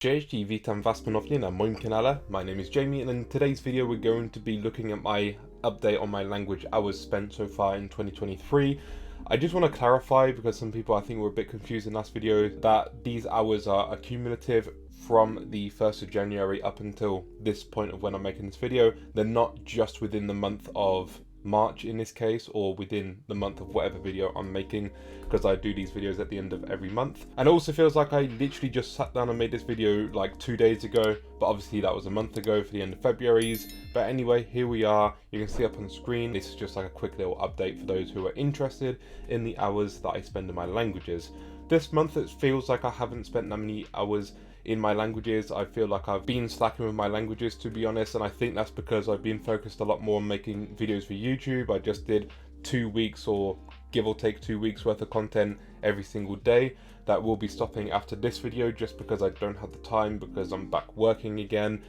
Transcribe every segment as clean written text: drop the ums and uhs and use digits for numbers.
Cześć i witam was ponownie na moim kanale. My name is Jamie, and in today's video we're going to be looking at my update on my language hours spent so far in 2023. I just want to clarify, because some people I think were a bit confused in last video, that these hours are accumulative from the 1st of January up until this point of when I'm making this video. They're not just within the month of March in this case, or within the month of whatever video I'm making, because I do these videos at the end of every month. And it also feels like I literally just sat down and made this video like 2 days ago, but obviously that was a month ago for the end of February's. But anyway, here we are. You can see up on the screen, this is just like a quick little update for those who are interested in the hours that I spend in my languages. This month it feels like I haven't spent that many hours in my languages. I feel like I've been slacking with my languages, to be honest, and I think that's because I've been focused a lot more on making videos for YouTube. I just did 2 weeks, or give or take 2 weeks worth of content every single day. That will be stopping after this video just because I don't have the time, because I'm back working again.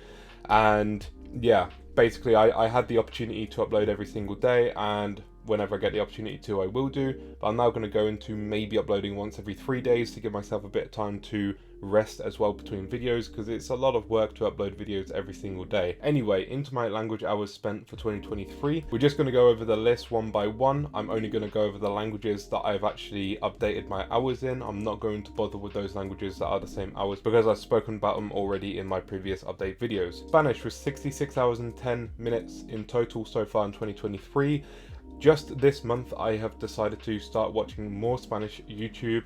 And yeah, basically I had the opportunity to upload every single day, and whenever I get the opportunity to, I will do. But I'm now going to go into maybe uploading once every 3 days to give myself a bit of time to rest as well between videos, because it's a lot of work to upload videos every single day. Anyway, into my language hours spent for 2023. We're just going to go over the list one by one. I'm only going to go over the languages that I've actually updated my hours in. I'm not going to bother with those languages that are the same hours, because I've spoken about them already in my previous update videos. Spanish was 66 hours and 10 minutes in total so far in 2023. Just this month I have decided to start watching more Spanish YouTube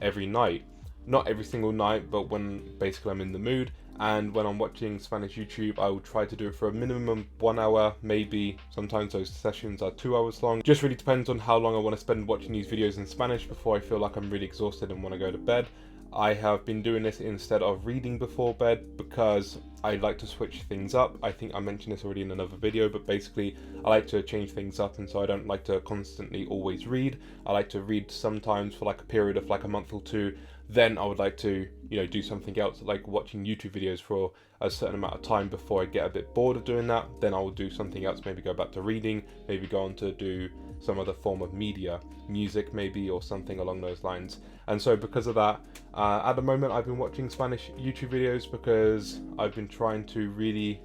every night. Not every single night, but when basically I'm in the mood. And when I'm watching Spanish YouTube, I will try to do it for a minimum 1 hour, maybe sometimes those sessions are 2 hours long. Just really depends on how long I want to spend watching these videos in Spanish before I feel like I'm really exhausted and want to go to bed. I have been doing this instead of reading before bed because I like to switch things up. I think I mentioned this already in another video, but basically I like to change things up, and so I don't like to constantly always read. I like to read sometimes for like a period of like a month or two. Then I would like to, do something else, like watching YouTube videos for a certain amount of time before I get a bit bored of doing that. Then I will do something else, maybe go back to reading, maybe go on to do some other form of media, music maybe, or something along those lines. And so because of that, at the moment I've been watching Spanish YouTube videos because I've been trying to really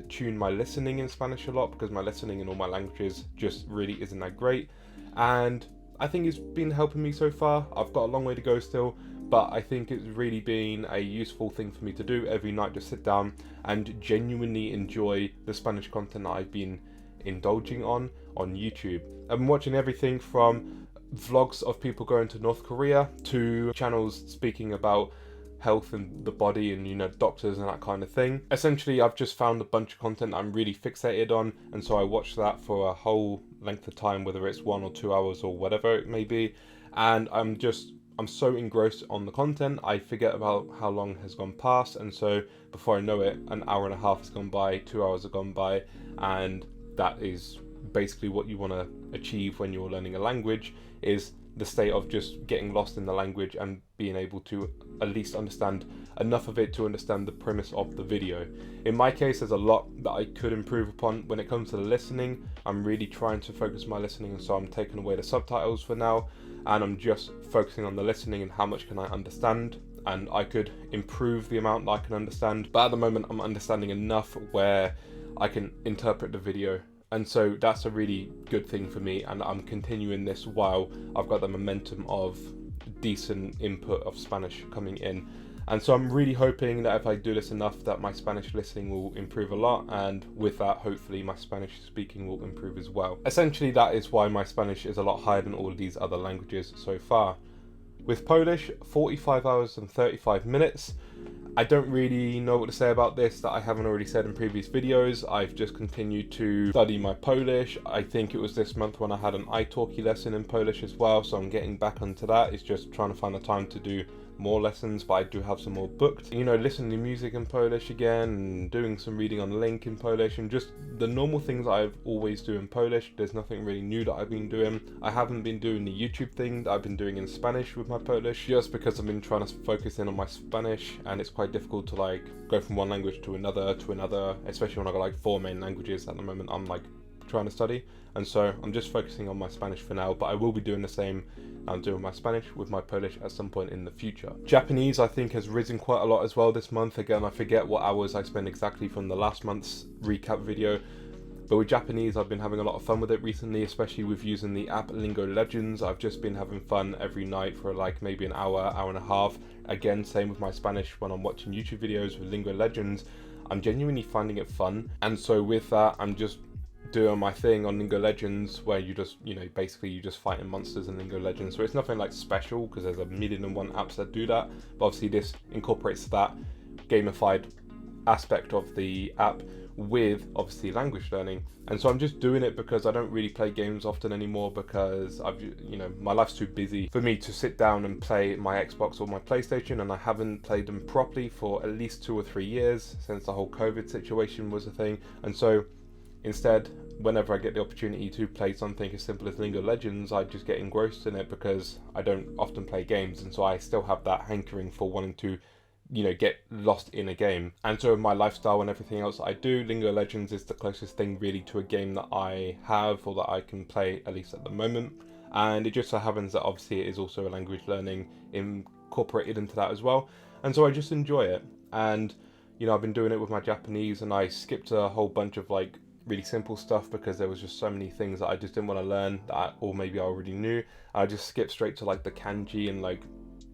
tune my listening in Spanish a lot, because my listening in all my languages just really isn't that great. And I think it's been helping me so far. I've got a long way to go still, but I think it's really been a useful thing for me to do every night, to sit down and genuinely enjoy the Spanish content that I've been indulging on YouTube. I've been watching everything from vlogs of people going to North Korea to channels speaking about health and the body and doctors and that kind of thing. Essentially I've just found a bunch of content I'm really fixated on, and so I watch that for a whole length of time, whether it's 1 or 2 hours or whatever it may be, and I'm so engrossed on the content I forget about how long has gone past. And so before I know it, an hour and a half has gone by, 2 hours have gone by, and that is basically what you want to achieve when you're learning a language, is the state of just getting lost in the language and being able to at least understand enough of it to understand the premise of the video. In my case, there's a lot that I could improve upon when it comes to the listening. I'm really trying to focus my listening, and so I'm taking away the subtitles for now, and I'm just focusing on the listening and how much can I understand. And I could improve the amount that I can understand, but at the moment I'm understanding enough where I can interpret the video. And so that's a really good thing for me, and I'm continuing this while I've got the momentum of decent input of Spanish coming in. And so I'm really hoping that if I do this enough, that my Spanish listening will improve a lot, and with that hopefully my Spanish speaking will improve as well. Essentially that is why my Spanish is a lot higher than all of these other languages so far. With Polish, 45 hours and 35 minutes. I don't really know what to say about this that I haven't already said in previous videos. I've just continued to study my Polish. I think it was this month when I had an italki lesson in Polish as well, so I'm getting back onto that. It's just trying to find the time to do more lessons, but I do have some more booked. Listening to music in Polish again, and doing some reading on Link in Polish, and just the normal things I always do in Polish. There's nothing really new that I've been doing. I haven't been doing the YouTube thing that I've been doing in Spanish with my Polish, just because I've been trying to focus in on my Spanish, and it's quite difficult to go from one language to another, especially when I've got 4 main languages. At the moment I'm trying to study, and so I'm just focusing on my Spanish for now, but I will be doing the same. I'm doing my Spanish with my Polish at some point in the future. Japanese, I think, has risen quite a lot as well this month. Again, I forget what hours I spent exactly from the last month's recap video, but with Japanese, I've been having a lot of fun with it recently, especially with using the app Lingo Legends. I've just been having fun every night for like maybe an hour, hour and a half. Again, same with my Spanish when I'm watching YouTube videos with Lingo Legends. I'm genuinely finding it fun, and so with that, I'm just doing my thing on Lingo Legends, where you just, basically you just fighting monsters in Lingo Legends. So it's nothing like special, because there's a million and one apps that do that, but obviously this incorporates that gamified aspect of the app with obviously language learning. And so I'm just doing it because I don't really play games often anymore, because my life's too busy for me to sit down and play my Xbox or my PlayStation, and I haven't played them properly for at least 2 or 3 years since the whole COVID situation was a thing. And so instead, whenever I get the opportunity to play something as simple as Lingo Legends, I just get engrossed in it, because I don't often play games, and so I still have that hankering for wanting to get lost in a game. And so with my lifestyle and everything else I do, Lingo Legends is the closest thing really to a game that I have, or that I can play, at least at the moment. And it just so happens that obviously it is also a language learning incorporated into that as well, and so I just enjoy it. And I've been doing it with my Japanese, and I skipped a whole bunch of like really simple stuff because there was just so many things that I just didn't want to learn, or maybe I already knew. I just skipped straight to like the kanji, and like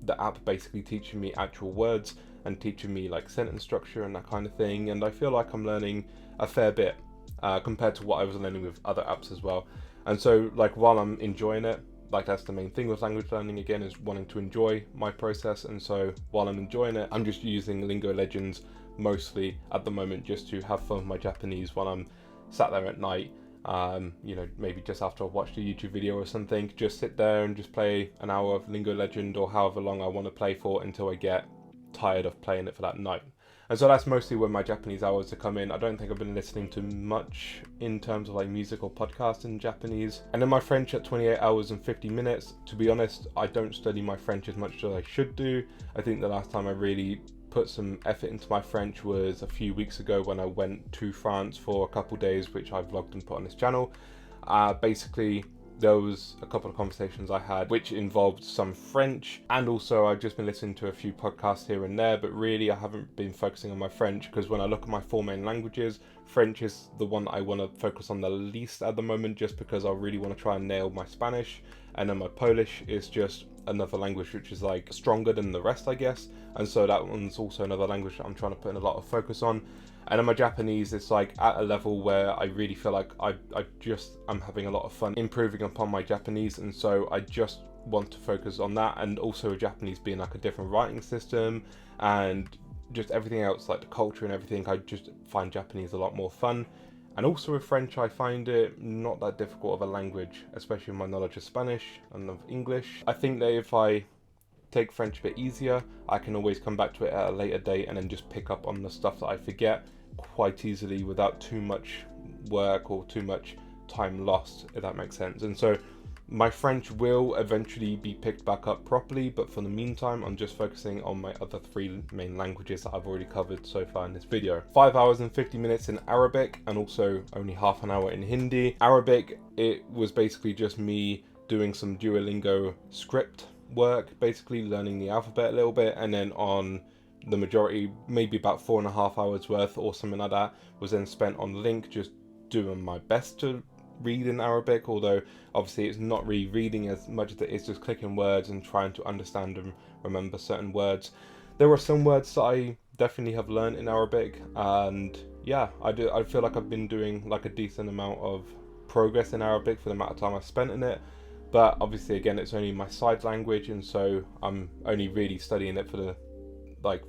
the app basically teaching me actual words and teaching me like sentence structure and that kind of thing. And I feel like I'm learning a fair bit compared to what I was learning with other apps as well. And so like while I'm enjoying it, like that's the main thing with language learning, again, is wanting to enjoy my process. And so while I'm enjoying it, I'm just using Lingo Legends mostly at the moment just to have fun with my Japanese while I'm sat there at night. Maybe just after I've watched a YouTube video or something, just sit there and just play an hour of Lingo Legend, or however long I want to play for, until I get tired of playing it for that night. And so that's mostly where my Japanese hours have come in. I don't think I've been listening to much in terms of like music or podcast in Japanese. And then my French at 28 hours and 50 minutes. To be honest, I don't study my French as much as I should do. I think the last time I really put some effort into my French was a few weeks ago when I went to France for a couple days, which I vlogged and put on this channel. Basically, there was a couple of conversations I had which involved some French, and also I've just been listening to a few podcasts here and there, but really I haven't been focusing on my French, because when I look at my 4 main languages, French is the one that I want to focus on the least at the moment, just because I really want to try and nail my Spanish. And then my Polish is just another language which is like stronger than the rest, I guess, and so that one's also another language that I'm trying to put in a lot of focus on. And then my Japanese is like at a level where I really feel like I'm having a lot of fun improving upon my Japanese, and so I just want to focus on that. And also Japanese being like a different writing system and just everything else, like the culture and everything, I just find Japanese a lot more fun. And also with French, I find it not that difficult of a language, especially with my knowledge of Spanish and of English. I think that if I take French a bit easier, I can always come back to it at a later date and then just pick up on the stuff that I forget quite easily without too much work or too much time lost, if that makes sense. And so my French will eventually be picked back up properly, but for the meantime, I'm just focusing on my other 3 main languages that I've already covered so far in this video. 5 hours and 50 minutes in Arabic, and also only half an hour in Hindi. Arabic, it was basically just me doing some Duolingo script work, basically learning the alphabet a little bit, and then on the majority, maybe about 4.5 hours worth or something like that, was then spent on Link, just doing my best to read in Arabic, although obviously it's not really reading as much as it is just clicking words and trying to understand and remember certain words. There are some words that I definitely have learned in Arabic, and yeah, I feel like I've been doing like a decent amount of progress in Arabic for the amount of time I've spent in it. But obviously, again, it's only my side language, and so I'm only really studying it for the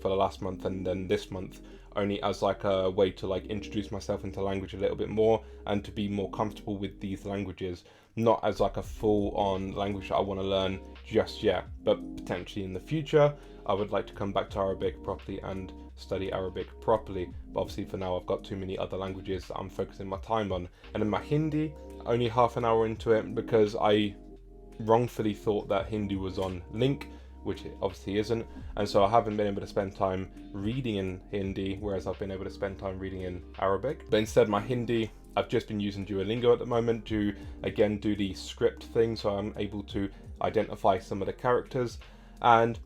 last month, and then this month only as like a way to like introduce myself into language a little bit more and to be more comfortable with these languages, not as like a full-on language that I want to learn just yet, but potentially in the future I would like to come back to Arabic properly and study Arabic properly. But obviously for now I've got too many other languages that I'm focusing my time on. And then my Hindi, only half an hour into it, because I wrongfully thought that Hindi was on Link, which it obviously isn't. And so I haven't been able to spend time reading in Hindi, whereas I've been able to spend time reading in Arabic. But instead, my Hindi, I've just been using Duolingo at the moment to, again, do the script thing, so I'm able to identify some of the characters. And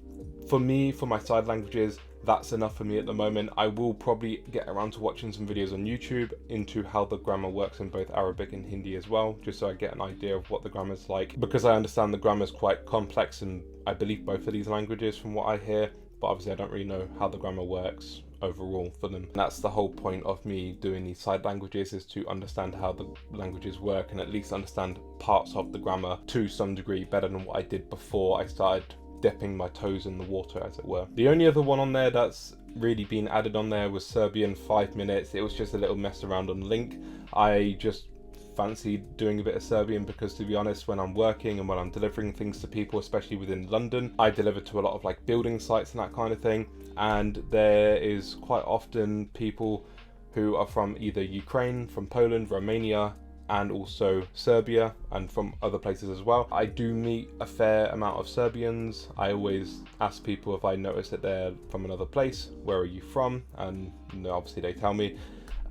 for me, for my side languages, that's enough for me at the moment. I will probably get around to watching some videos on YouTube into how the grammar works in both Arabic and Hindi as well, just so I get an idea of what the grammar's like, because I understand the grammar's quite complex in, I believe, both of these languages from what I hear, but obviously I don't really know how the grammar works overall for them. And that's the whole point of me doing these side languages, is to understand how the languages work and at least understand parts of the grammar to some degree better than what I did before I started dipping my toes in the water, as it were. The only other one on there that's really been added on there was Serbian 5 minutes. It was just a little mess around on Link. I just fancied doing a bit of Serbian because, to be honest, when I'm working and when I'm delivering things to people, especially within London, I deliver to a lot of like building sites and that kind of thing, and there is quite often people who are from either Ukraine, from Poland, Romania, and also Serbia, and from other places as well. I do meet a fair amount of Serbians. I always ask people if I notice that they're from another place, where are you from? And obviously they tell me.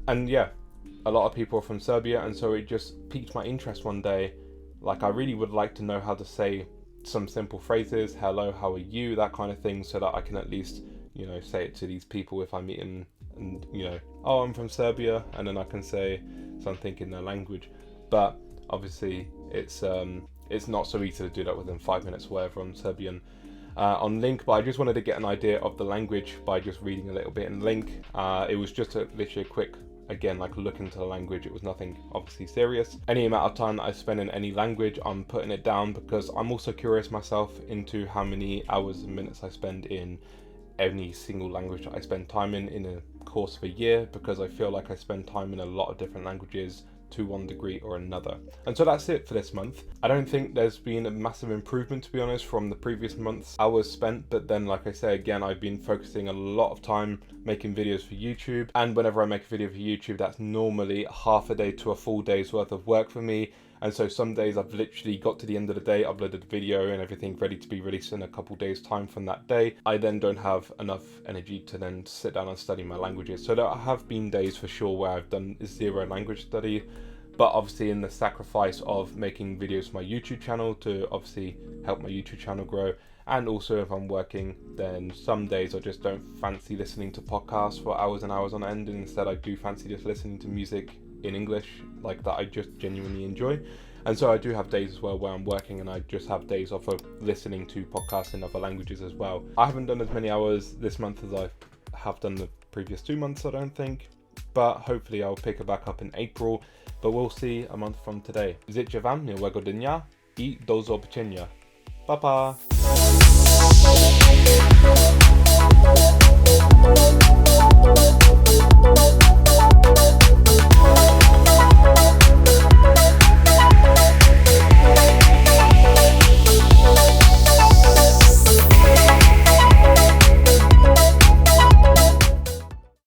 And yeah, a lot of people are from Serbia, and so it just piqued my interest one day. Like, I really would like to know how to say some simple phrases, hello, how are you, that kind of thing, so that I can at least, say it to these people if I meet them, and oh, I'm from Serbia, and then I can say something in their language. But obviously it's not so easy to do that within 5 minutes or whatever on Serbian on Link. But I just wanted to get an idea of the language by just reading a little bit in Link. It was just literally a quick, again, like, look into the language. It was nothing obviously serious. Any amount of time that I spend in any language, I'm putting it down, because I'm also curious myself into how many hours and minutes I spend in any single language that I spend time in a course of a year, because I feel like I spend time in a lot of different languages to one degree or another. And so that's it for this month. I don't think there's been a massive improvement, to be honest, from the previous month's hours spent, but then, like I say again, I've been focusing a lot of time making videos for YouTube, and whenever I make a video for YouTube, that's normally half a day to a full day's worth of work for me. And so some days I've literally got to the end of the day, uploaded a video and everything ready to be released in a couple days time from that day. I then don't have enough energy to then sit down and study my languages. So there have been days for sure where I've done zero language study, but obviously in the sacrifice of making videos for my YouTube channel to obviously help my YouTube channel grow. And also if I'm working, then some days I just don't fancy listening to podcasts for hours and hours on end, and instead I do fancy just listening to music in English, like, that I just genuinely enjoy. And so I do have days as well where I'm working and I just have days off of listening to podcasts in other languages as well. I haven't done as many hours this month as I have done the previous 2 months, I don't think, but hopefully I'll pick it back up in April, but we'll see a month from today. Życzę wam miłego dnia I do zobaczenia. Pa pa!